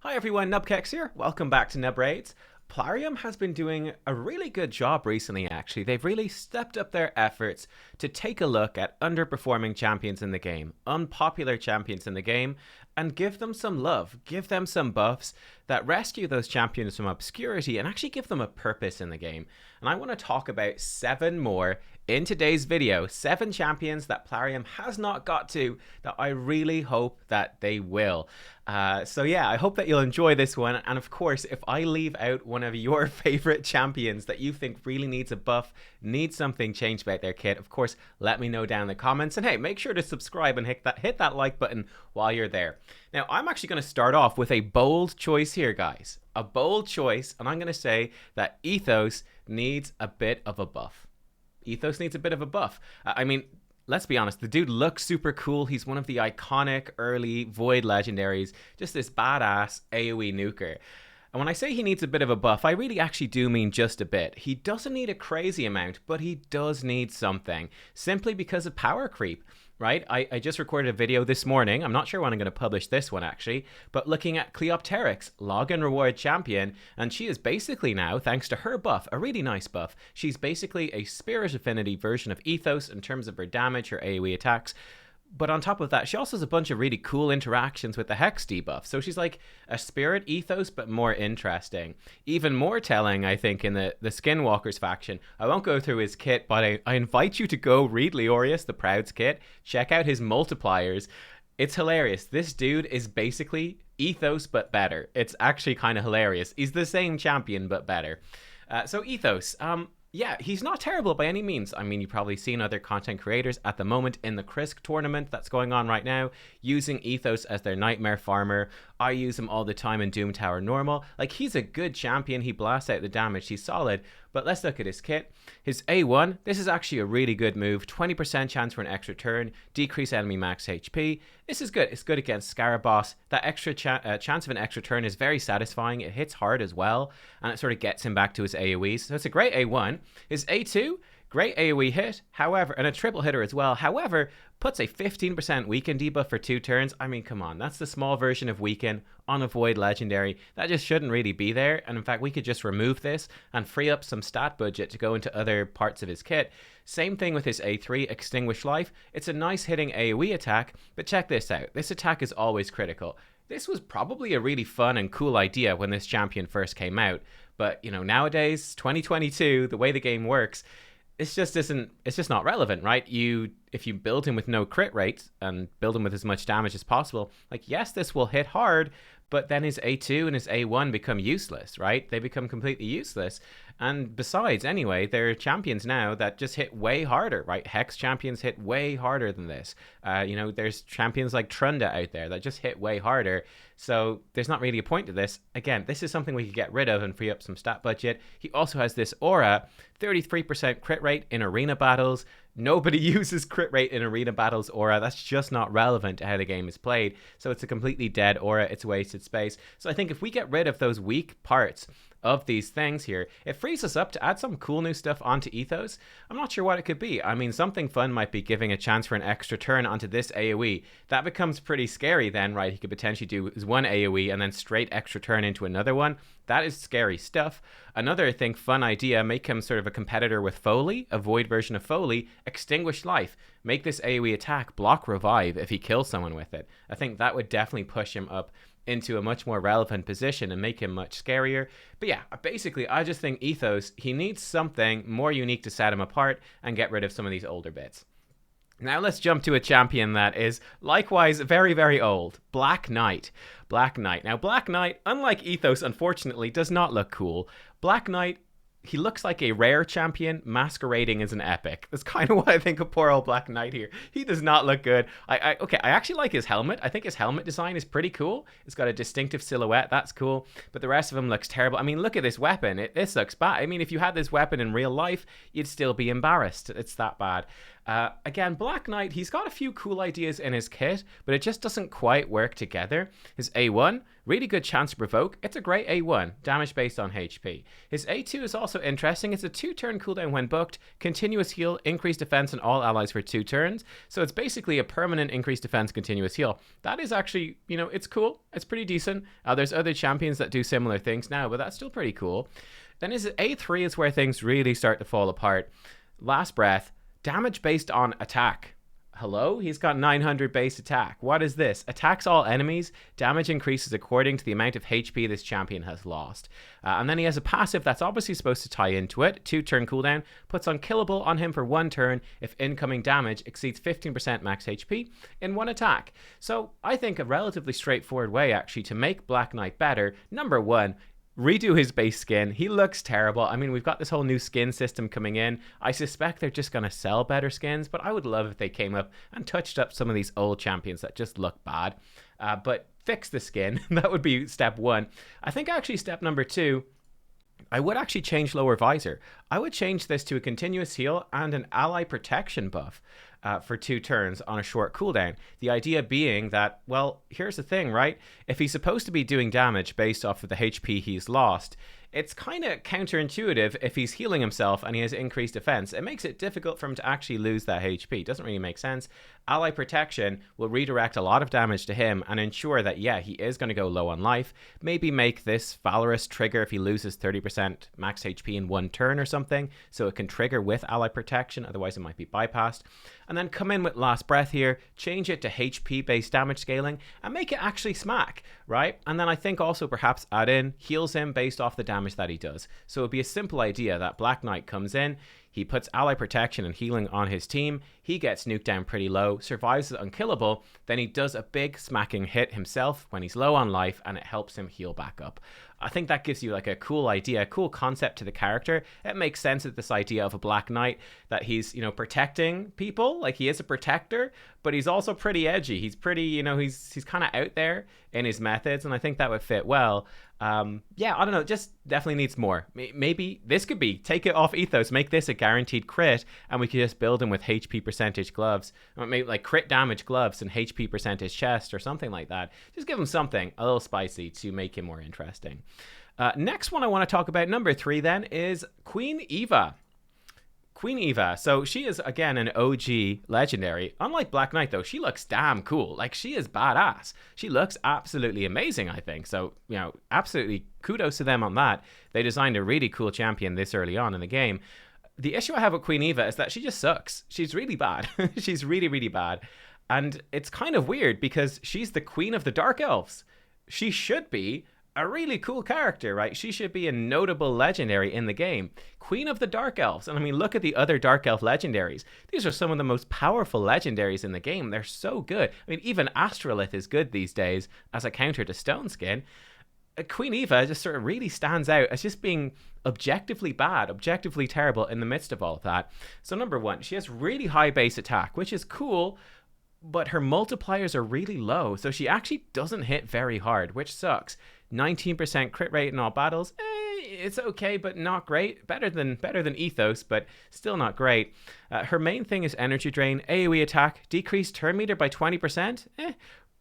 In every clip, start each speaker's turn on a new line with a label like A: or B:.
A: Hi everyone, nubkeks here. Welcome back to Nub Raids. Plarium has been doing a really good job recently, actually. They've really stepped up their efforts to take a look at underperforming champions in the game, unpopular champions in the game, and give them some love, give them some buffs that rescue those champions from obscurity and actually give them a purpose in the game. And I want to talk about 7 more in today's video, 7 champions that Plarium has not got to that I really hope that they will. So yeah, I hope that you'll enjoy this one. And of course, if I leave out one of your favorite champions that you think really needs a buff, needs something changed about their kit, of course, let me know down in the comments. And hey, make sure to subscribe and hit that like button while you're there. Now, I'm actually going to start off with a bold choice here, guys. A bold choice, and I'm going to say that Ethos needs a bit of a buff. Ethos needs a bit of a buff. I mean, let's be honest, the dude looks super cool. He's one of the iconic early Void legendaries, just this badass AoE nuker. And when I say he needs a bit of a buff, I really actually do mean just a bit. He doesn't need a crazy amount, but he does need something, simply because of power creep. Right? I just recorded a video this morning. I'm not sure when I'm going to publish this one actually, but looking at Cleopteryx, log and reward champion, and she is basically now, thanks to her buff, a really nice buff, she's basically a spirit affinity version of Ethos in terms of her damage, her AoE attacks. But on top of that, she also has a bunch of really cool interactions with the Hex debuff. So she's like a spirit Ethos, but more interesting. Even more telling, I think, in the Skinwalkers faction. I won't go through his kit, but I invite you to go read Leorius, the Proud's kit. Check out his multipliers. It's hilarious. This dude is basically Ethos, but better. It's actually kind of hilarious. He's the same champion, but better. So Ethos, yeah, he's not terrible by any means. I mean, you've probably seen other content creators at the moment in the Krisk tournament that's going on right now, using Ethos as their nightmare farmer. I use him all the time in Doom Tower normal. Like, he's a good champion. He blasts out the damage. He's solid. But let's look at his kit. His A1, this is actually a really good move. 20% chance for an extra turn, decrease enemy max HP. This is good. It's good against Scaraboss. That extra chance of an extra turn is very satisfying. It hits hard as well, and it sort of gets him back to his AoEs. So it's a great A1. His A2, great AoE hit, however, and a triple hitter as well. However, puts a 15% weaken debuff for 2 turns. I mean, come on, that's the small version of weaken on a Void legendary. That just shouldn't really be there. And in fact, we could just remove this and free up some stat budget to go into other parts of his kit. Same thing with his A3, Extinguish Life. It's a nice hitting AoE attack, but check this out. This attack is always critical. This was probably a really fun and cool idea when this champion first came out. But, you know, nowadays, 2022, the way the game works, it's just not relevant, right? If you build him with no crit rate and build him with as much damage as possible, like, yes, this will hit hard, but then his A2 and his A1 become useless, right? They become completely useless. And besides, anyway, there are champions now that just hit way harder, right? Hex champions hit way harder than this. You know, there's champions like Trunda out there that just hit way harder. So there's not really a point to this. Again, this is something we could get rid of and free up some stat budget. He also has this aura, 33% crit rate in arena battles. Nobody uses crit rate in arena battles aura. That's just not relevant to how the game is played. So it's a completely dead aura. It's wasted space. So I think if we get rid of those weak parts of these things here, it frees us up to add some cool new stuff onto Ethos. I'm not sure what it could be. I mean, something fun might be giving a chance for an extra turn onto this AoE. That becomes pretty scary then, right? He could potentially do his one AoE and then straight extra turn into another one. That is scary stuff. Another, I think, fun idea, make him sort of a competitor with Foley, a Void version of Foley, Extinguish Life. Make this AoE attack block revive if he kills someone with it. I think that would definitely push him up into a much more relevant position and make him much scarier. But yeah, basically, I just think Ethos, he needs something more unique to set him apart and get rid of some of these older bits. Now let's jump to a champion that is likewise very, very old. Black Knight. Black Knight. Now Black Knight, unlike Ethos, unfortunately, does not look cool. Black Knight, he looks like a rare champion masquerading as an epic. That's kind of what I think of poor old Black Knight here. He does not look good. Okay, I actually like his helmet. I think his helmet design is pretty cool. It's got a distinctive silhouette. That's cool. But the rest of him looks terrible. I mean, look at this weapon. This looks bad. I mean, if you had this weapon in real life, you'd still be embarrassed. It's that bad. Again, Black Knight, he's got a few cool ideas in his kit, but it just doesn't quite work together. His A1, really good chance to provoke. It's a great A1, damage based on HP. His A2 is also interesting. It's a 2-turn cooldown when booked, continuous heal, increased defense on all allies for 2 turns. So it's basically a permanent increased defense, continuous heal. That is actually, it's cool. It's pretty decent. There's other champions that do similar things now, but that's still pretty cool. Then his A3 is where things really start to fall apart. Last Breath, damage based on attack. Hello? He's got 900 base attack. What is this? Attacks all enemies. Damage increases according to the amount of HP this champion has lost. And then he has a passive that's obviously supposed to tie into it. 2-turn cooldown. Puts unkillable on him for 1 turn if incoming damage exceeds 15% max HP in 1 attack. So I think a relatively straightforward way actually to make Black Knight better. Number 1, redo his base skin. He looks terrible. I mean, we've got this whole new skin system coming in. I suspect they're just going to sell better skins, but I would love if they came up and touched up some of these old champions that just look bad. But fix the skin. That would be step 1. I think actually step number 2, I would actually change lower visor. I would change this to a continuous heal and an ally protection buff for 2 turns on a short cooldown. The idea being that, well, here's the thing, right? If he's supposed to be doing damage based off of the HP he's lost, it's kind of counterintuitive if he's healing himself and he has increased defense. It makes it difficult for him to actually lose that HP. It doesn't really make sense. Ally protection will redirect a lot of damage to him and ensure that, yeah, he is going to go low on life. Maybe make this Valorous trigger if he loses 30% max HP in 1 turn or something, so it can trigger with ally protection, otherwise it might be bypassed. And then come in with Last Breath here, change it to HP based damage scaling and make it actually smack, right? And then I think also perhaps add in heals him based off the damage that he does. So it'd be a simple idea that Black Knight comes in, he puts ally protection and healing on his team, he gets nuked down pretty low, survives as unkillable, then he does a big smacking hit himself when he's low on life and it helps him heal back up. I think that gives you like a cool idea, a cool concept to the character. It makes sense that this idea of a Black Knight, that he's, protecting people, like he is a protector, but he's also pretty edgy. He's pretty, he's kind of out there in his methods, and I think that would fit well. Yeah, I don't know, just definitely needs more. Maybe this could be, take it off Ethos, make this a guaranteed crit, and we could just build him with HP percentage gloves, or maybe like crit damage gloves and HP percentage chest or something like that. Just give him something a little spicy to make him more interesting. Next one I want to talk about, number 3 then, is Queen Eva. Queen Eva, so she is again an OG legendary. Unlike Black Knight though, she looks damn cool. Like, she is badass. She looks absolutely amazing, I think. So, absolutely kudos to them on that. They designed a really cool champion this early on in the game. The issue I have with Queen Eva is that she just sucks. She's really bad. She's really, really bad. And it's kind of weird because she's the queen of the Dark Elves. She should be a really cool character, right? She should be a notable legendary in the game. Queen of the Dark Elves. And I mean, look at the other Dark Elf legendaries. These are some of the most powerful legendaries in the game. They're so good. I mean, even Astrolith is good these days as a counter to Stone Skin. Queen Eva just sort of really stands out as just being objectively bad, objectively terrible in the midst of all of that. So number 1, she has really high base attack, which is cool, but her multipliers are really low, so she actually doesn't hit very hard, which sucks. 19% crit rate in all battles, it's okay, but not great. Better than Ethos, but still not great. Her main thing is energy drain, AoE attack, decreased turn meter by 20%,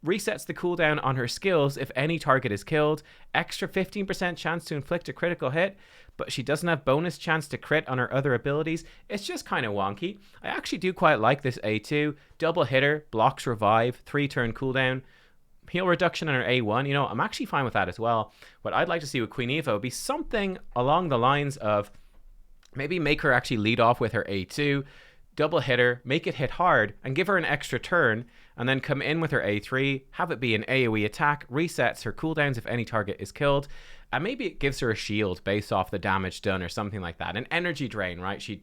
A: resets the cooldown on her skills if any target is killed, extra 15% chance to inflict a critical hit, but she doesn't have bonus chance to crit on her other abilities. It's just kind of wonky. I actually do quite like this A2. Double hitter, blocks revive, 3-turn cooldown, heal reduction on her A1. I'm actually fine with that as well. What I'd like to see with Queen Eva would be something along the lines of maybe make her actually lead off with her A2, double hitter, make it hit hard, and give her an extra turn, and then come in with her A3, have it be an AoE attack, resets her cooldowns if any target is killed, and maybe it gives her a shield based off the damage done or something like that. An energy drain, right? She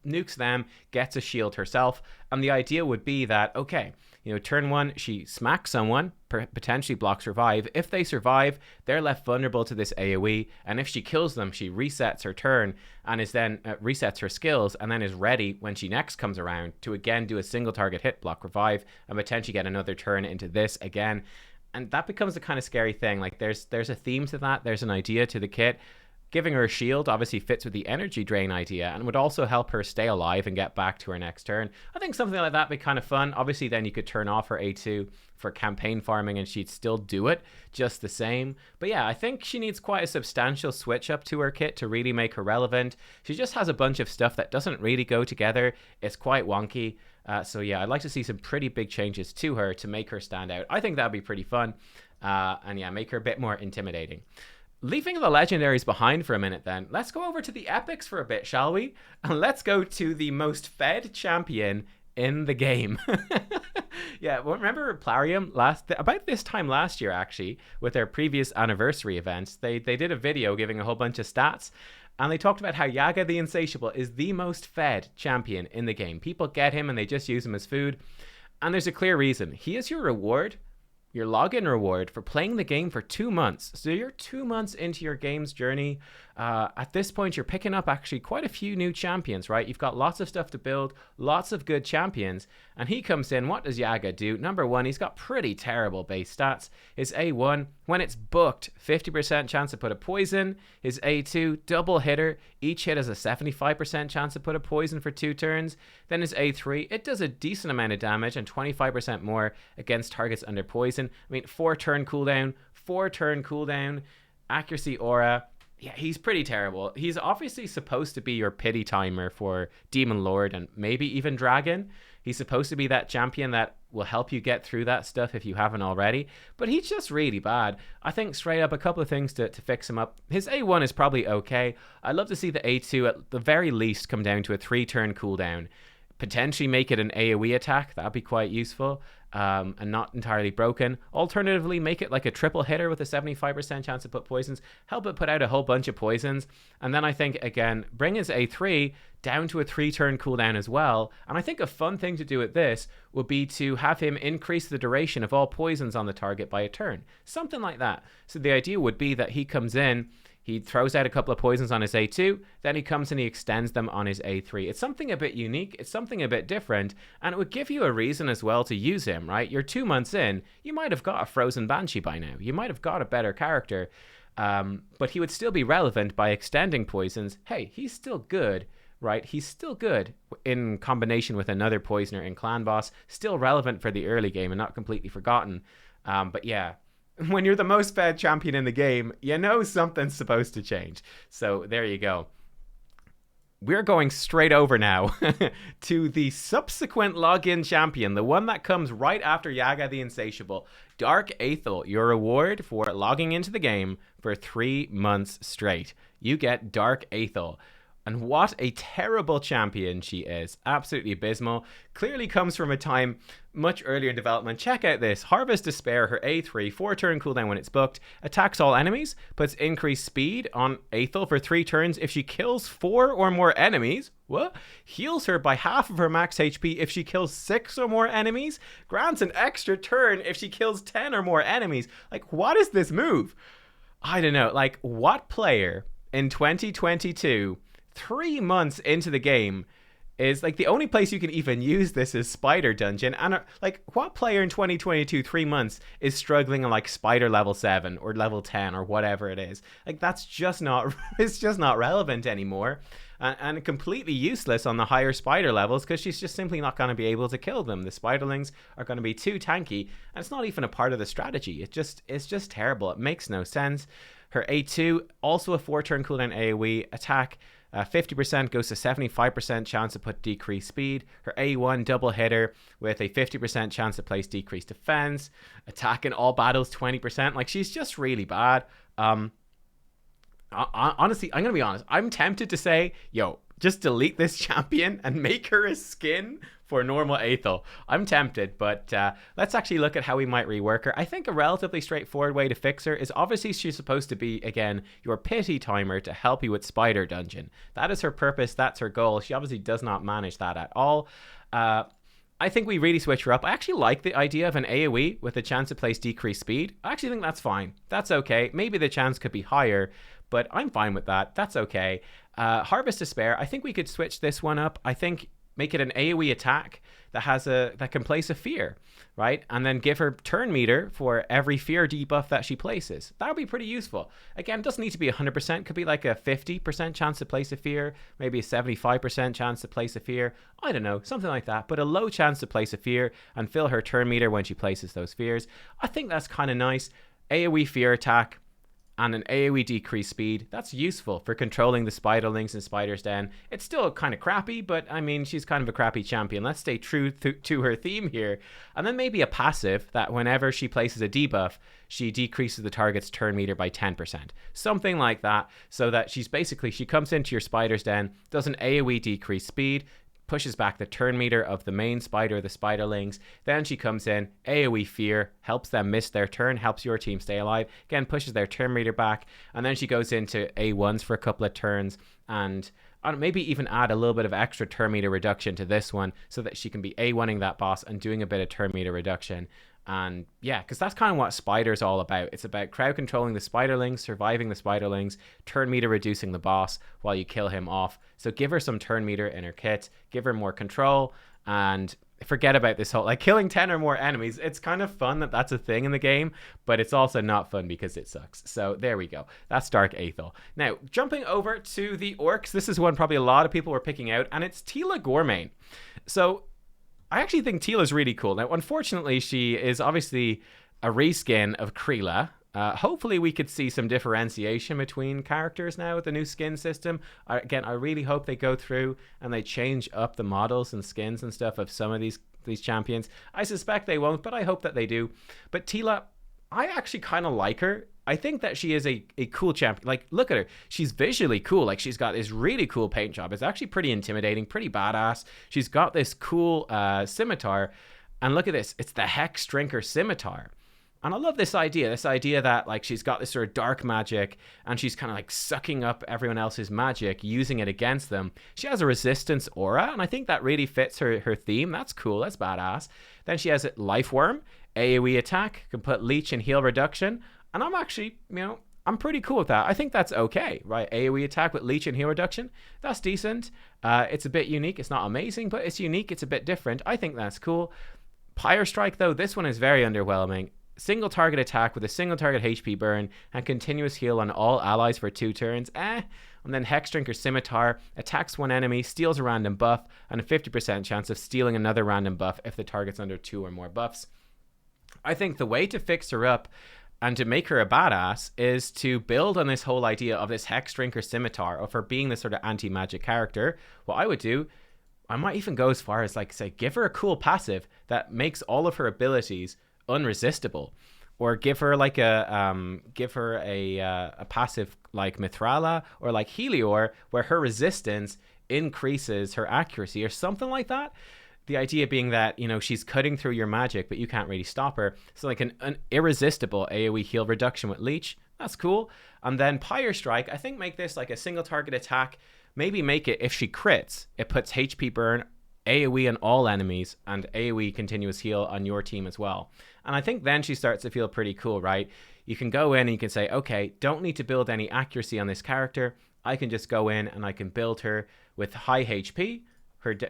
A: nukes them, gets a shield herself, and the idea would be that, okay, turn 1, she smacks someone, potentially blocks revive. If they survive, they're left vulnerable to this AoE, and if she kills them, she resets her turn and is then resets her skills, and then is ready when she next comes around to again do a single target hit, block revive, and potentially get another turn into this again. And that becomes a kind of scary thing. Like, there's a theme to that, there's an idea to the kit. Giving her a shield obviously fits with the energy drain idea and would also help her stay alive and get back to her next turn. I think something like that would be kind of fun. Obviously, then you could turn off her A2 for campaign farming and she'd still do it just the same. But yeah, I think she needs quite a substantial switch up to her kit to really make her relevant. She just has a bunch of stuff that doesn't really go together. It's quite wonky. So yeah, I'd like to see some pretty big changes to her to make her stand out. I think that'd be pretty fun. And yeah, make her a bit more intimidating. Leaving the legendaries behind for a minute then, let's go over to the epics for a bit, shall we? And let's go to the most fed champion in the game. Yeah, well, remember Plarium about this time last year, actually, with their previous anniversary events, they did a video giving a whole bunch of stats, and they talked about how Yaga the Insatiable is the most fed champion in the game. People get him and they just use him as food, and there's a clear reason. He is your reward, your login reward for playing the game for 2 months. So you're 2 months into your game's journey. At this point, you're picking up actually quite a few new champions, right? You've got lots of stuff to build, lots of good champions. And he comes in, what does Yaga do? Number one, he's got pretty terrible base stats. His A1, when it's booked, 50% chance to put a poison. His A2, double hitter. Each hit has a 75% chance to put a poison for 2 turns. Then his A3, it does a decent amount of damage and 25% more against targets under poison. I mean, 4 turn cooldown, accuracy aura. Yeah, he's pretty terrible. He's obviously supposed to be your pity timer for Demon Lord and maybe even Dragon. He's supposed to be that champion that will help you get through that stuff if you haven't already. But he's just really bad. I think straight up a couple of things to fix him up. His A1 is probably okay. I'd love to see the A2 at the very least come down to a 3-turn cooldown. Potentially make it an AoE attack. That'd be quite useful. And not entirely broken. Alternatively, make it like a triple hitter with a 75% chance to put poisons. Help it put out a whole bunch of poisons. And then I think, again, bring his A3 down to a 3-turn cooldown as well. And I think a fun thing to do with this would be to have him increase the duration of all poisons on the target by a turn. Something like that. So the idea would be that he comes in, he throws out a couple of poisons on his A2, then he comes and he extends them on his A3. It's something a bit unique, it's something a bit different, and it would give you a reason as well to use him, right? You're 2 months in, you might have got a Frozen Banshee by now, you might have got a better character, but he would still be relevant by extending poisons. Hey, he's still good, right? He's still good in combination with another poisoner in Clan Boss, still relevant for the early game and not completely forgotten. But yeah, when you're the most fed champion in the game, you know something's supposed to change. So there you go. We're going straight over now to the subsequent login champion, the one that comes right after Yaga the Insatiable. Dark Aethel, your reward for logging into the game for 3 months straight. You get Dark Aethel. And what a terrible champion she is. Absolutely abysmal. Clearly comes from a time much earlier in development. Check out this. Harvest Despair, her A3, 4-turn cooldown when it's booked. Attacks all enemies. Puts increased speed on Aethel for 3 turns if she kills 4 or more enemies. What? Heals her by half of her max HP if she kills 6 or more enemies. Grants an extra turn if she kills 10 or more enemies. Like, what is this move? I don't know. Like, what player in 2022... 3 months into the game is like the only place you can even use this is Spider Dungeon. And like, what player in 2022 3 months is struggling on like Spider level 7 or level 10 or whatever it is? Like, that's just not, it's just not relevant anymore. And completely useless on the higher spider levels because she's just simply not going to be able to kill them. The spiderlings are going to be too tanky, and it's not even a part of the strategy. It's just terrible. It makes no sense. Her A2, also a 4-turn cooldown AoE attack. 50% goes to 75% chance to put decreased speed. Her A1, double hitter with a 50% chance to place decreased defense. Attack in all battles, 20%. Like, she's just really bad. Honestly, I'm going to be honest. I'm tempted to say, yo, just delete this champion and make her a skin for normal Aethel. I'm tempted, but let's actually look at how we might rework her. I think a relatively straightforward way to fix her is obviously she's supposed to be, again, your pity timer to help you with Spider Dungeon. That is her purpose. That's her goal. She obviously does not manage that at all. I think we really switch her up. I actually like the idea of an AoE with a chance to place decreased speed. I actually think that's fine. That's okay. Maybe the chance could be higher, but I'm fine with that. That's okay. Harvest Despair, I think we could switch this one up. I think make it an AoE attack that can place a fear, right? And then give her turn meter for every fear debuff that she places. That would be pretty useful. Again, it doesn't need to be 100%. Could be like a 50% chance to place a fear, maybe a 75% chance to place a fear. I don't know, something like that. But a low chance to place a fear and fill her turn meter when she places those fears. I think that's kind of nice. AoE fear attack and an AoE decreased speed. That's useful for controlling the spiderlings and Spider's Den. It's still kind of crappy, but I mean, she's kind of a crappy champion. Let's stay true to her theme here. And then maybe a passive that whenever she places a debuff, she decreases the target's turn meter by 10%. Something like that, so that she comes into your Spider's Den, does an AoE decreased speed, pushes back the turn meter of the main spider, the spiderlings. Then she comes in, AoE fear, helps them miss their turn, helps your team stay alive. Again, pushes their turn meter back. And then she goes into A1s for a couple of turns and maybe even add a little bit of extra turn meter reduction to this one so that she can be A1ing that boss and doing a bit of turn meter reduction. And yeah, because that's kind of what Spider's all about. It's about crowd controlling the spiderlings, surviving the spiderlings, turn meter reducing the boss while you kill him off. So give her some turn meter in her kit, give her more control, and forget about this whole, like, killing 10 or more enemies. It's kind of fun that that's a thing in the game, but it's also not fun because it sucks. So there we go. That's Dark Aethel. Now, jumping over to the orcs, this is one probably a lot of people were picking out, and it's Tila Gourmet. So I actually think Tila's really cool. Now, unfortunately, she is obviously a reskin of Krila. Hopefully, we could see some differentiation between characters now with the new skin system. Again, I really hope they go through and they change up the models and skins and stuff of some of these champions. I suspect they won't, but I hope that they do. But Tila, I actually kind of like her. I think that she is a cool champion. Like, look at her. She's visually cool. Like, she's got this really cool paint job. It's actually pretty intimidating, pretty badass. She's got this cool scimitar. And look at this. It's the Hex Drinker Scimitar. And I love this idea that, like, she's got this sort of dark magic and she's kind of like sucking up everyone else's magic, using it against them. She has a resistance aura, and I think that really fits her theme. That's cool. That's badass. Then she has a Life Worm, AoE attack, can put leech and heal reduction. And I'm actually, I'm pretty cool with that. I think that's okay, right? AoE attack with leech and heal reduction. That's decent. It's a bit unique. It's not amazing, but it's unique. It's a bit different. I think that's cool. Pyre Strike, though, this one is very underwhelming. Single target attack with a single target HP burn and continuous heal on all allies for 2 turns. And then Hex Drinker Scimitar attacks one enemy, steals a random buff, and a 50% chance of stealing another random buff if the target's under 2 or more buffs. I think the way to fix her up and to make her a badass is to build on this whole idea of this Hex Drinker Scimitar, of her being this sort of anti-magic character. What I would do, I might even go as far as, like, say, give her a cool passive that makes all of her abilities unresistible, or give her like a passive like Mithrala or like Helior, where her resistance increases her accuracy or something like that. The idea being that, she's cutting through your magic, but you can't really stop her. So like an irresistible AoE heal reduction with Leech. That's cool. And then Pyre Strike, I think make this like a single target attack. Maybe make it, if she crits, it puts HP burn, AoE on all enemies, and AoE continuous heal on your team as well. And I think then she starts to feel pretty cool, right? You can go in and you can say, okay, don't need to build any accuracy on this character. I can just go in and I can build her with high HP.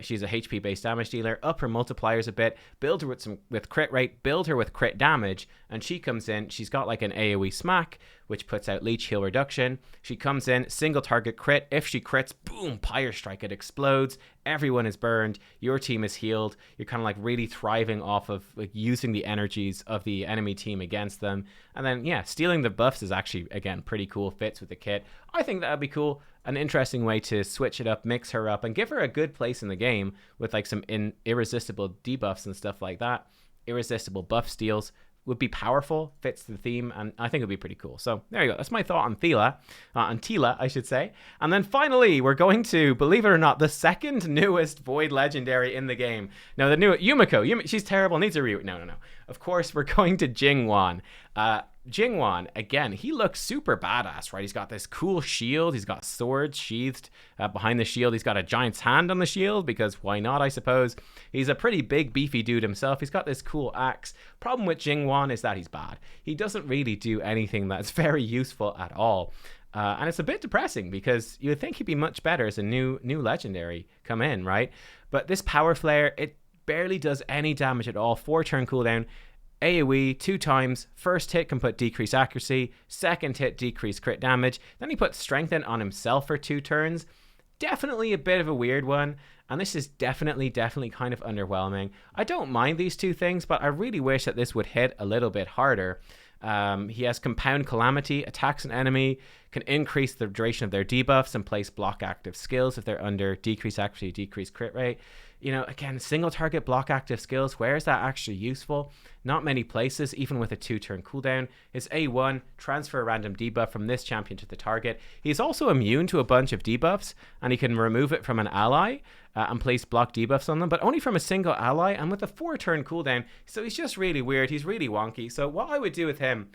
A: She's a HP based damage dealer, up her multipliers a bit, build her with crit rate, build her with crit damage, and she comes in, she's got like an AoE smack, which puts out leech heal reduction. She comes in, single target crit. If she crits, boom, Pyre Strike, it explodes. Everyone is burned. Your team is healed. You're kind of like really thriving off of like using the energies of the enemy team against them. And then, yeah, stealing the buffs is actually, again, pretty cool, fits with the kit. I think that would be cool. An interesting way to switch it up, mix her up, and give her a good place in the game with like some irresistible debuffs and stuff like that. Irresistible buff steals would be powerful, fits the theme, and I think it would be pretty cool. So there you go. That's my thought on Tila, I should say. And then finally, we're going to, believe it or not, the second newest Void Legendary in the game. Now, the new Yumiko, she's terrible, needs a reboot. No. Of course, we're going to Jinguan. Jinguan, again, he looks super badass, right? He's got this cool shield. He's got swords sheathed behind the shield. He's got a giant's hand on the shield because why not, I suppose. He's a pretty big, beefy dude himself. He's got this cool axe. Problem with Jinguan is that he's bad. He doesn't really do anything that's very useful at all. And it's a bit depressing because you would think he'd be much better as a new legendary come in, right? But this power flare, it barely does any damage at all. 4-turn cooldown. AoE 2 times. First hit can put decreased accuracy. Second hit decreased crit damage. Then he puts strengthen on himself for 2 turns. Definitely a bit of a weird one. And this is definitely kind of underwhelming. I don't mind these 2 things, but I really wish that this would hit a little bit harder. He has Compound Calamity, attacks an enemy, can increase the duration of their debuffs and place block active skills if they're under decreased accuracy, decreased crit rate. You know, again, single target block active skills, where is that actually useful? Not many places, even with a 2-turn cooldown. His A1, transfer a random debuff from this champion to the target. He's also immune to a bunch of debuffs, and he can remove it from an ally and place block debuffs on them, but only from a single ally and with a 4-turn cooldown. So he's just really weird. He's really wonky. So what I would do with him,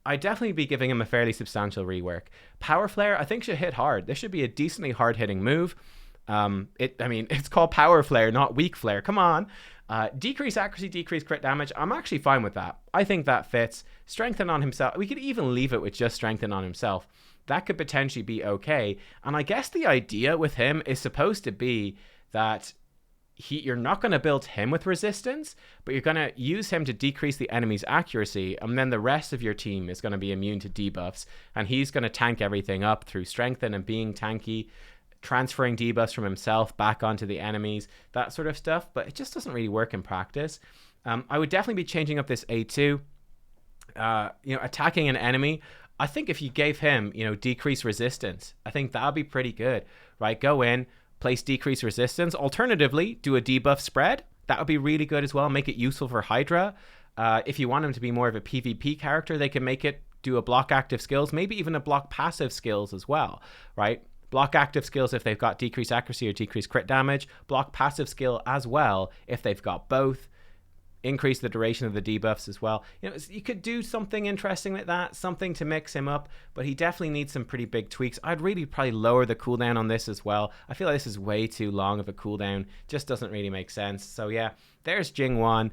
A: I'd definitely be giving him a fairly substantial rework. Power Flare, I think, should hit hard. This should be a decently hard-hitting move. It's called Power Flare, not Weak Flare. Come on. Decrease accuracy, decrease crit damage. I'm actually fine with that. I think that fits. Strengthen on himself. We could even leave it with just strengthen on himself. That could potentially be okay. And I guess the idea with him is supposed to be that you're not going to build him with resistance, but you're going to use him to decrease the enemy's accuracy, and then the rest of your team is going to be immune to debuffs, and he's going to tank everything up through strengthen and being tanky, transferring debuffs from himself back onto the enemies, that sort of stuff. But it just doesn't really work in practice. I would definitely be changing up this A2. Attacking an enemy, I think if you gave him, decrease resistance, I think that would be pretty good, right? Go in, place decrease resistance. Alternatively, do a debuff spread. That would be really good as well. Make it useful for Hydra. If you want him to be more of a PvP character, they can make it do a block active skills, maybe even a block passive skills as well, right? Block active skills if they've got decreased accuracy or decreased crit damage. Block passive skill as well if they've got both. Increase the duration of the debuffs as well. You could do something interesting like that, something to mix him up, but he definitely needs some pretty big tweaks. I'd really probably lower the cooldown on this as well. I feel like this is way too long of a cooldown. Just doesn't really make sense. So yeah, there's Jinguan.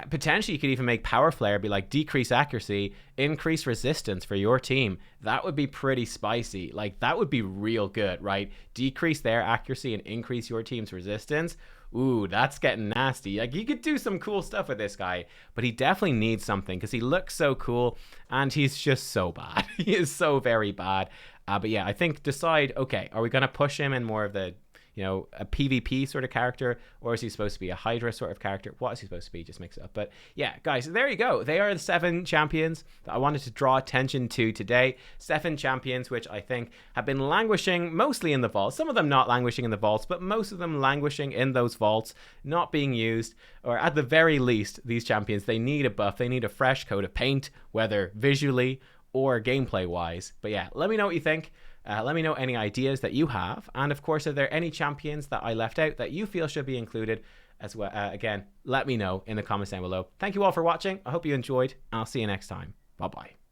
A: Potentially you could even make Power Flare be like decrease accuracy, increase resistance for your team. That would be pretty spicy. Like, that would be real good, right? Decrease their accuracy and increase your team's resistance. Ooh, that's getting nasty. Like, you could do some cool stuff with this guy, but he definitely needs something because he looks so cool and he's just so bad. He is so very bad. But yeah, I think decide, okay, are we going to push him in more of the, a PvP sort of character, or is he supposed to be a Hydra sort of character? What is he supposed to be? Just mix it up. But yeah, guys, there you go. They are the 7 champions that I wanted to draw attention to today. 7 champions, which I think have been languishing mostly in the vaults. Some of them not languishing in the vaults, but most of them languishing in those vaults, not being used, or at the very least, these champions, they need a buff. They need a fresh coat of paint, whether visually or gameplay wise. But yeah, let me know what you think. Let me know any ideas that you have. And of course, are there any champions that I left out that you feel should be included as well? Again, let me know in the comments down below. Thank you all for watching. I hope you enjoyed. I'll see you next time. Bye-bye.